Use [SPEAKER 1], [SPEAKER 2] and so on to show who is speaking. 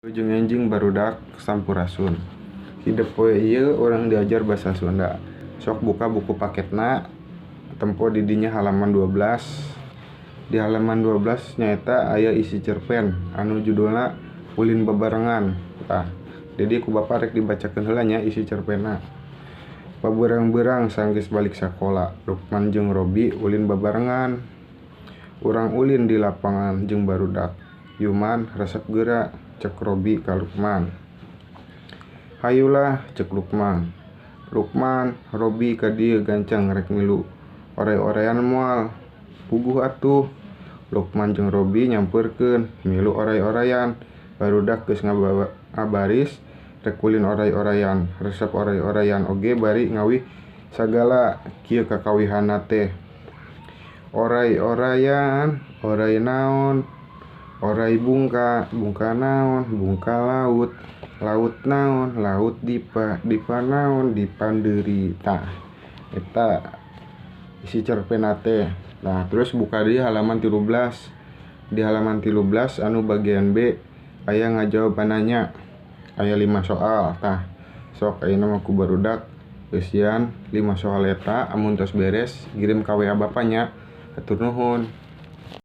[SPEAKER 1] Ujung enjing barudak sampurasun. Hidup poe ieu orang diajar bahasa Sunda. Sok buka buku paketna, tempo di dinya halaman 12. Di halaman 12 nyaeta aya isi cerpen anu judulna Ulin Bebarengan. Tah, jadi ku bapa rek dibacakeun heula nya isi cerpenna. Pabeurang-beurang sanggeus balik sakola, Lukman jeung Robi ulin bebarengan. Urang ulin di lapangan jeung barudak. Yuman resep geura, cek Robi ka Lukman. Hayulah, cek Lukman. Lukman, Robi ka dieu gancang rek milu oray-orayan moal. Puguh atuh. Lukman jeung Robi nyampeurkeun milu oray-orayan. Barudak geus ngabaris rek ulin oray-orayan. Resep oray-orayan oge bari ngawih sagala kieu kakawihanna teh. Oray-orayan, oray naon? Oray bungka, bungka naon? Bungka laut. Laut naon? Laut dipa. Dipa naon? Dipandeuri. Tah, eta isi cerpenna teh. Nah, terus buka di halaman 13. Di halaman 13 anu bagian B aya ngajawabananya. Aya 5 soal. Tah, sok ayeuna mah ku barudak eusian 5 soal eta, amun tos beres kirim ka WA bapanya. Hatur nuhun.